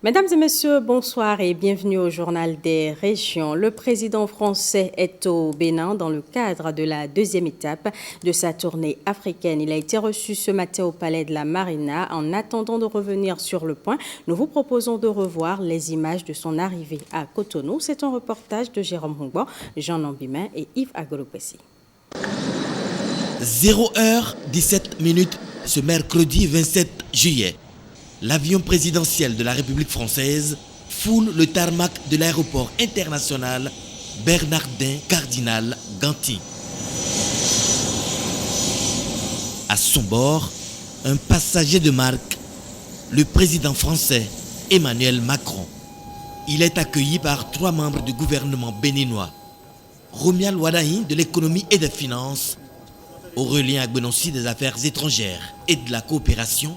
Mesdames et messieurs, bonsoir et bienvenue au Journal des Régions. Le président français est au Bénin dans le cadre de la deuxième étape de sa tournée africaine. Il a été reçu ce matin au Palais de la Marina. En attendant de revenir sur le point, nous vous proposons de revoir les images de son arrivée à Cotonou. C'est un reportage de Jérôme Hongbo, Jean Nambimin et Yves Agolopessi. 0h17 ce mercredi 27 juillet. L'avion présidentiel de la République française foule le tarmac de l'aéroport international Bernardin Cardinal Ganty. À son bord, un passager de marque, le président français Emmanuel Macron. Il est accueilli par 3 membres du gouvernement béninois. Romial Wadahi de l'économie et des finances, Aurélien Agbenonsi des affaires étrangères et de la coopération,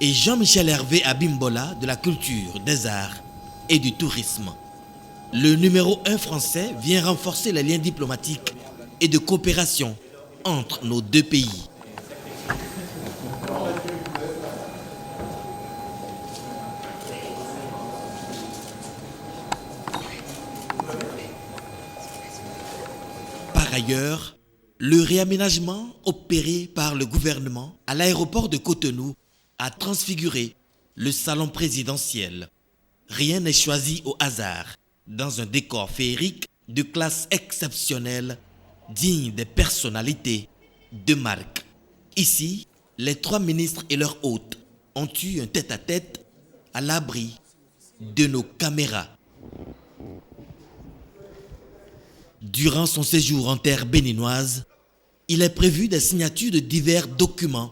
et Jean-Michel Hervé Abimbola de la culture, des arts et du tourisme. Le numéro 1 français vient renforcer les liens diplomatiques et de coopération entre nos deux pays. Par ailleurs, le réaménagement opéré par le gouvernement à l'aéroport de Cotonou a transfiguré le salon présidentiel. Rien n'est choisi au hasard, dans un décor féerique de classe exceptionnelle, digne des personnalités de marque. Ici, les 3 ministres et leurs hôtes ont eu un tête-à-tête à l'abri de nos caméras. Durant son séjour en terre béninoise, il est prévu des signatures de divers documents,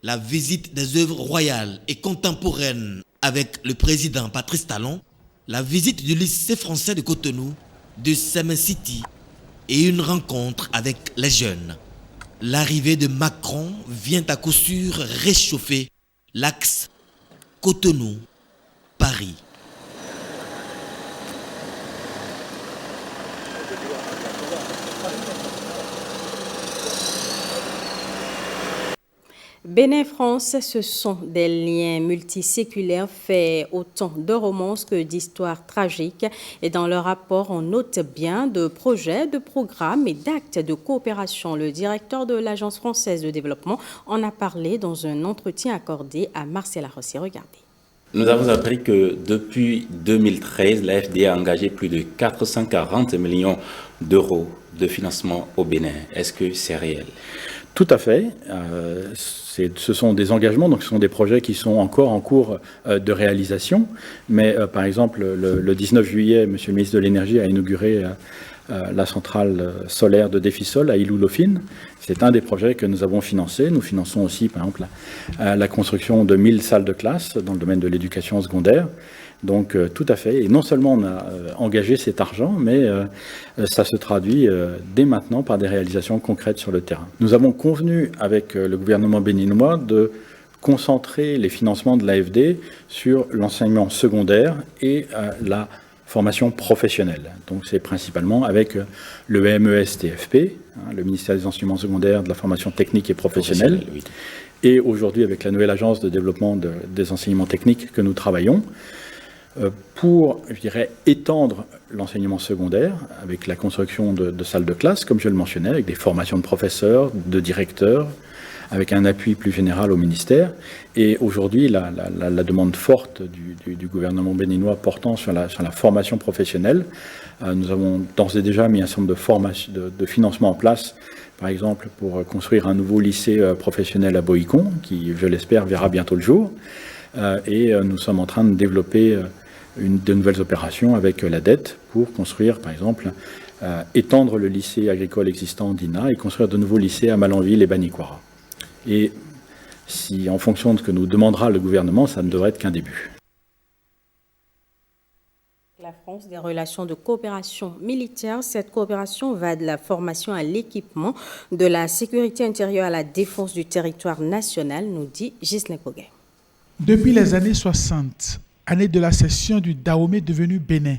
la visite des œuvres royales et contemporaines avec le président Patrice Talon, la visite du lycée français de Cotonou, de Semen City et une rencontre avec les jeunes. L'arrivée de Macron vient à coup sûr réchauffer l'axe Cotonou-Paris. Bénin-France, ce sont des liens multiséculaires faits autant de romances que d'histoires tragiques. Et dans leur rapport, on note bien de projets, de programmes et d'actes de coopération. Le directeur de l'Agence française de développement en a parlé dans un entretien accordé à Marcela Rossi. Regardez. Nous avons appris que depuis 2013, l'AFD a engagé plus de 440 millions d'euros de financement au Bénin. Est-ce que c'est réel ? Tout à fait. Ce sont des engagements, donc ce sont des projets qui sont encore en cours de réalisation. Mais par exemple, le 19 juillet, M. le ministre de l'Énergie a inauguré la centrale solaire de Défisol à Ilou-Lofine. C'est un des projets que nous avons financé. Nous finançons aussi, par exemple, la construction de 1000 salles de classe dans le domaine de l'éducation secondaire. Donc tout à fait. Et non seulement on a engagé cet argent, mais ça se traduit dès maintenant par des réalisations concrètes sur le terrain. Nous avons convenu avec le gouvernement béninois de concentrer les financements de l'AFD sur l'enseignement secondaire et la formation professionnelle. Donc c'est principalement avec le MES-TFP, le ministère des enseignements secondaires, de la formation technique et professionnelle, oui. Et aujourd'hui avec la nouvelle agence de développement des enseignements techniques que nous travaillons, pour, je dirais, étendre l'enseignement secondaire avec la construction de salles de classe, comme je le mentionnais, avec des formations de professeurs, de directeurs, avec un appui plus général au ministère. Et aujourd'hui, la demande forte du gouvernement béninois portant sur la formation professionnelle, nous avons d'ores et déjà mis un certain nombre de financements en place, par exemple pour construire un nouveau lycée professionnel à Boïcon, qui, je l'espère, verra bientôt le jour. Et nous sommes en train de développer de nouvelles opérations avec la dette pour construire, par exemple, étendre le lycée agricole existant d'Ina et construire de nouveaux lycées à Malanville et Baniquara. Et si, en fonction de ce que nous demandera le gouvernement, ça ne devrait être qu'un début. La France, des relations de coopération militaire. Cette coopération va de la formation à l'équipement, de la sécurité intérieure à la défense du territoire national, nous dit Ghislain Koguet. Depuis les années 60, année de la cession du Dahomey devenu Bénin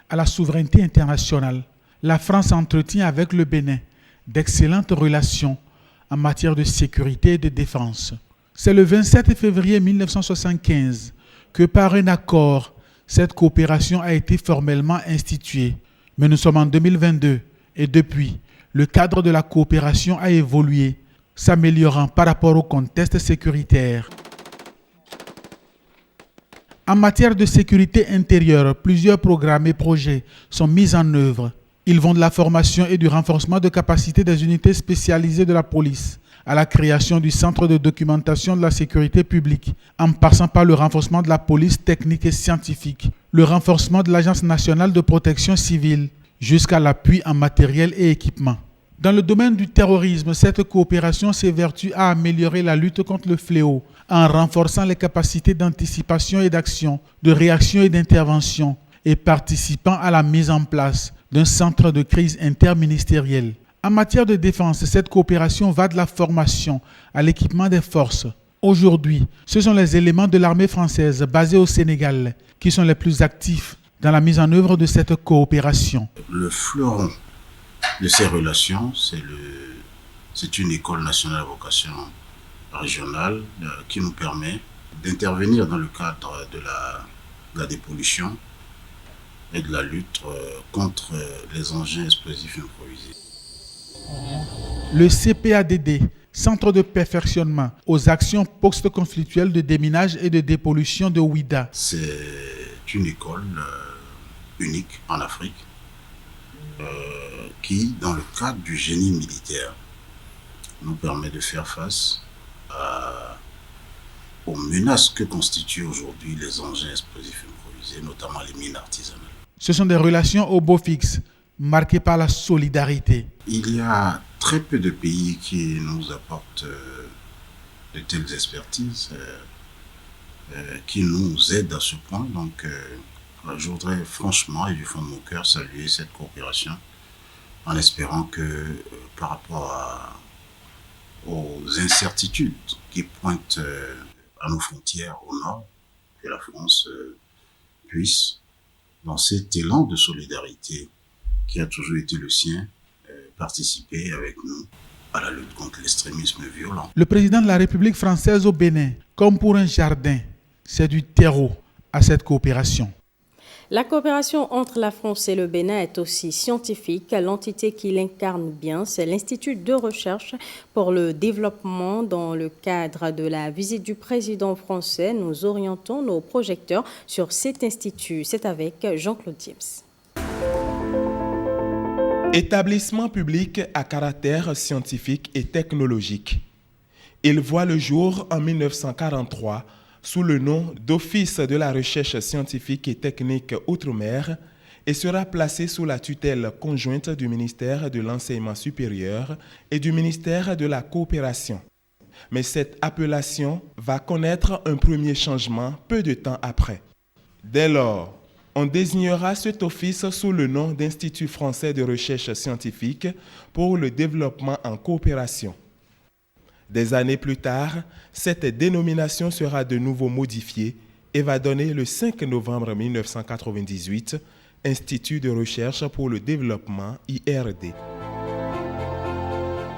à la souveraineté internationale, la France entretient avec le Bénin d'excellentes relations en matière de sécurité et de défense. C'est le 27 février 1975 que par un accord, cette coopération a été formellement instituée. Mais nous sommes en 2022 et depuis, le cadre de la coopération a évolué, s'améliorant par rapport au contexte sécuritaire. En matière de sécurité intérieure, plusieurs programmes et projets sont mis en œuvre. Ils vont de la formation et du renforcement de capacités des unités spécialisées de la police à la création du Centre de documentation de la sécurité publique, en passant par le renforcement de la police technique et scientifique, le renforcement de l'Agence nationale de protection civile, jusqu'à l'appui en matériel et équipement. Dans le domaine du terrorisme, cette coopération s'évertue à améliorer la lutte contre le fléau en renforçant les capacités d'anticipation et d'action, de réaction et d'intervention, et participant à la mise en place d'un centre de crise interministériel. En matière de défense, cette coopération va de la formation à l'équipement des forces. Aujourd'hui, ce sont les éléments de l'armée française basés au Sénégal qui sont les plus actifs dans la mise en œuvre de cette coopération. Le fleuron de ces relations, c'est une école nationale à vocation régionale qui nous permet d'intervenir dans le cadre de la dépollution et de la lutte contre les engins explosifs improvisés. Le CPADD, Centre de perfectionnement aux actions post-conflictuelles de déminage et de dépollution de Ouidah. C'est une école unique en Afrique qui, dans le cadre du génie militaire, nous permet de faire face aux menaces que constituent aujourd'hui les engins explosifs improvisés, notamment les mines artisanales. Ce sont des relations au beau fixe, marquées par la solidarité. Il y a très peu de pays qui nous apportent de telles expertises, qui nous aident à ce point. Donc, je voudrais franchement et du fond de mon cœur saluer cette coopération en espérant que par rapport aux incertitudes qui pointent à nos frontières au nord, que la France puisse, dans cet élan de solidarité qui a toujours été le sien, participer avec nous à la lutte contre l'extrémisme violent. Le président de la République française au Bénin, comme pour un jardin, c'est du terreau à cette coopération. La coopération entre la France et le Bénin est aussi scientifique. L'entité qui l'incarne bien, c'est l'Institut de recherche pour le développement. Dans le cadre de la visite du président français, nous orientons nos projecteurs sur cet institut. C'est avec Jean-Claude James. Établissement public à caractère scientifique et technologique. Il voit le jour en 1943 sous le nom d'Office de la recherche scientifique et technique Outre-mer et sera placé sous la tutelle conjointe du ministère de l'Enseignement supérieur et du ministère de la Coopération. Mais cette appellation va connaître un premier changement peu de temps après. Dès lors, on désignera cet office sous le nom d'Institut français de recherche scientifique pour le développement en coopération. Des années plus tard, cette dénomination sera de nouveau modifiée et va donner le 5 novembre 1998 Institut de recherche pour le développement IRD.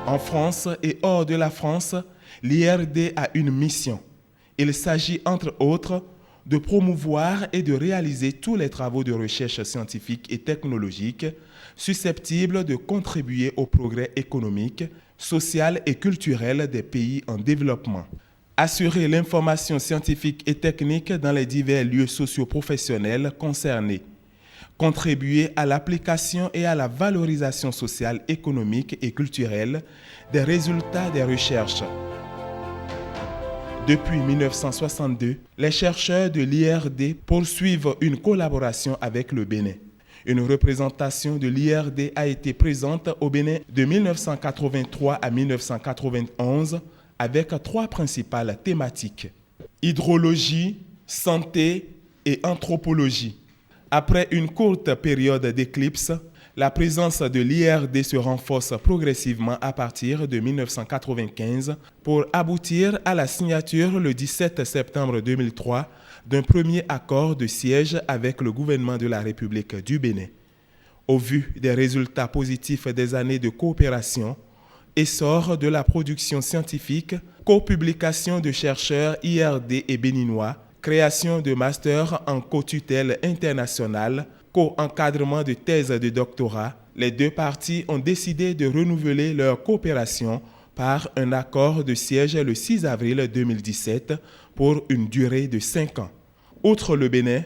En France et hors de la France, l'IRD a une mission. Il s'agit entre autres de promouvoir et de réaliser tous les travaux de recherche scientifique et technologique susceptibles de contribuer au progrès économique, social et culturel des pays en développement. Assurer l'information scientifique et technique dans les divers lieux socio-professionnels concernés. Contribuer à l'application et à la valorisation sociale, économique et culturelle des résultats des recherches. Depuis 1962, les chercheurs de l'IRD poursuivent une collaboration avec le Bénin. Une représentation de l'IRD a été présente au Bénin de 1983 à 1991 avec 3 principales thématiques: hydrologie, santé et anthropologie. Après une courte période d'éclipse, la présence de l'IRD se renforce progressivement à partir de 1995 pour aboutir à la signature le 17 septembre 2003 d'un premier accord de siège avec le gouvernement de la République du Bénin. Au vu des résultats positifs des années de coopération, essor de la production scientifique, copublication de chercheurs IRD et béninois, création de masters en co-tutelle internationale, co-encadrement de thèses de doctorat, les deux parties ont décidé de renouveler leur coopération par un accord de siège le 6 avril 2017 pour une durée de 5 ans. Outre le Bénin,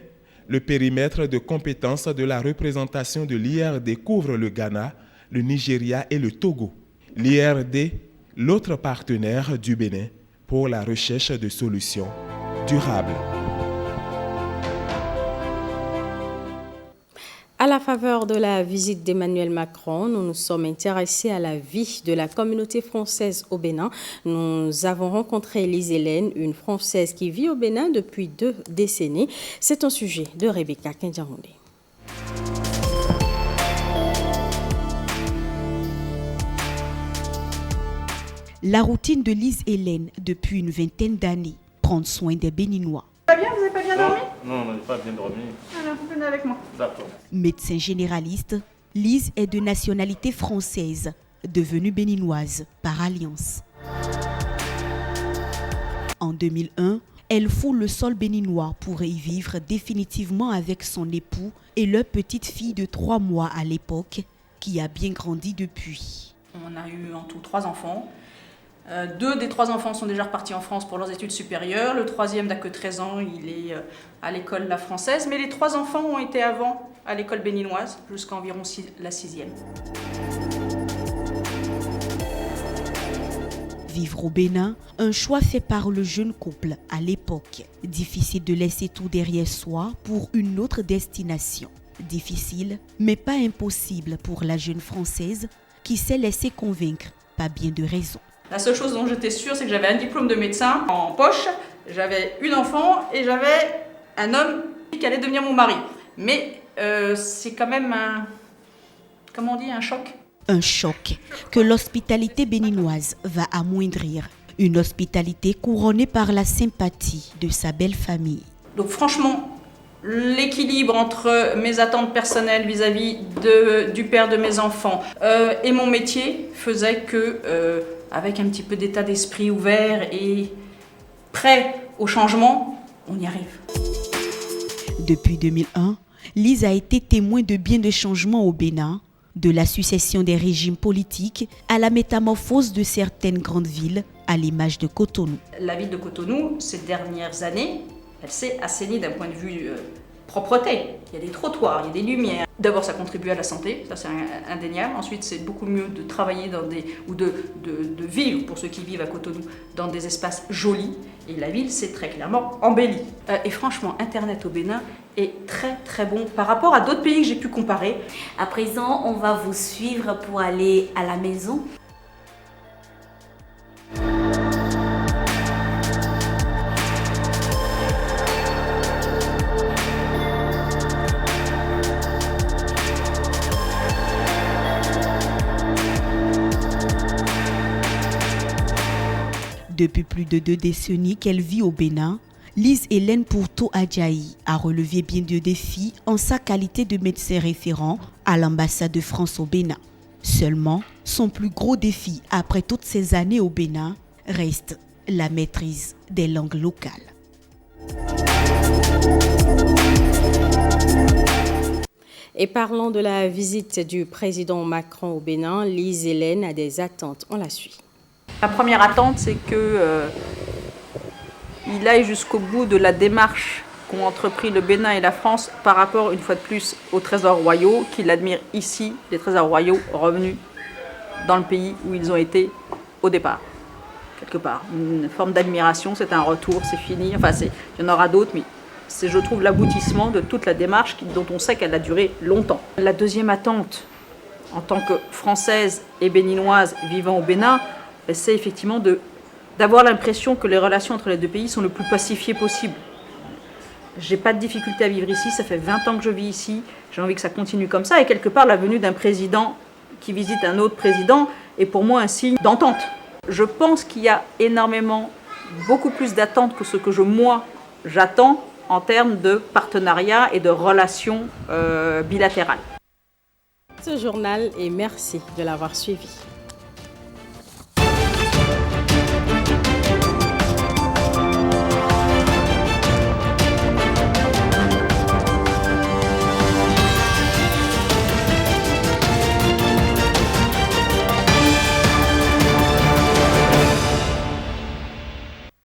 le périmètre de compétences de la représentation de l'IRD couvre le Ghana, le Nigeria et le Togo. L'IRD, l'autre partenaire du Bénin pour la recherche de solutions durables. À la faveur de la visite d'Emmanuel Macron, nous nous sommes intéressés à la vie de la communauté française au Bénin. Nous avons rencontré Lise Hélène, une Française qui vit au Bénin depuis 2 décennies. C'est un sujet de Rebecca Kendiaroundé. La routine de Lise Hélène depuis une vingtaine d'années, prendre soin des Béninois. Pas bien, vous n'avez pas bien dormi? Non, on n'a pas bien dormi. Alors, venez avec moi. D'accord. Médecin généraliste, Lise est de nationalité française, devenue béninoise par alliance. En 2001, elle foule le sol béninois pour y vivre définitivement avec son époux et leur petite fille de 3 mois à l'époque, qui a bien grandi depuis. On a eu en tout 3 enfants. 2 des 3 enfants sont déjà repartis en France pour leurs études supérieures. Le 3e n'a que 13 ans, il est à l'école La Française. Mais les 3 enfants ont été avant à l'école béninoise, jusqu'à environ la 6e. Vivre au Bénin, un choix fait par le jeune couple à l'époque. Difficile de laisser tout derrière soi pour une autre destination. Difficile, mais pas impossible pour la jeune Française qui s'est laissée convaincre par bien de raisons. La seule chose dont j'étais sûre, c'est que j'avais un diplôme de médecin en poche, j'avais une enfant et j'avais un homme qui allait devenir mon mari. Mais c'est quand même un choc. Un choc que l'hospitalité béninoise va amoindrir. Une hospitalité couronnée par la sympathie de sa belle famille. Donc franchement, l'équilibre entre mes attentes personnelles vis-à-vis du père de mes enfants et mon métier faisait que, avec un petit peu d'état d'esprit ouvert et prêt au changement, on y arrive. Depuis 2001, Lise a été témoin de bien de changements au Bénin, de la succession des régimes politiques à la métamorphose de certaines grandes villes à l'image de Cotonou. La ville de Cotonou, ces dernières années, elle s'est assainie d'un point de vue propreté. Il y a des trottoirs, il y a des lumières. D'abord, ça contribue à la santé, ça c'est indéniable. Ensuite, c'est beaucoup mieux de travailler de vivre, pour ceux qui vivent à Cotonou, dans des espaces jolis. Et la ville s'est très clairement embellie. Et franchement, Internet au Bénin est très très bon par rapport à d'autres pays que j'ai pu comparer. À présent, on va vous suivre pour aller à la maison. Depuis plus de 2 décennies qu'elle vit au Bénin, Lise Hélène Pourto Adjaï a relevé bien de défis en sa qualité de médecin référent à l'ambassade de France au Bénin. Seulement, son plus gros défi après toutes ces années au Bénin reste la maîtrise des langues locales. Et parlons de la visite du président Macron au Bénin. Lise Hélène a des attentes, on la suit. La première attente, c'est qu'il aille jusqu'au bout de la démarche qu'ont entrepris le Bénin et la France par rapport, une fois de plus, aux trésors royaux, qu'il admire ici, les trésors royaux revenus dans le pays où ils ont été au départ. Quelque part, une forme d'admiration, c'est un retour, c'est fini. Enfin, il y en aura d'autres, mais c'est, je trouve, l'aboutissement de toute la démarche dont on sait qu'elle a duré longtemps. La deuxième attente, en tant que Française et Béninoise vivant au Bénin, c'est effectivement d'avoir l'impression que les relations entre les deux pays sont le plus pacifiées possible. J'ai pas de difficulté à vivre ici, ça fait 20 ans que je vis ici, j'ai envie que ça continue comme ça, et quelque part la venue d'un président qui visite un autre président est pour moi un signe d'entente. Je pense qu'il y a beaucoup plus d'attentes que ce que j'attends en termes de partenariat et de relations bilatérales. Ce journal, et merci de l'avoir suivi.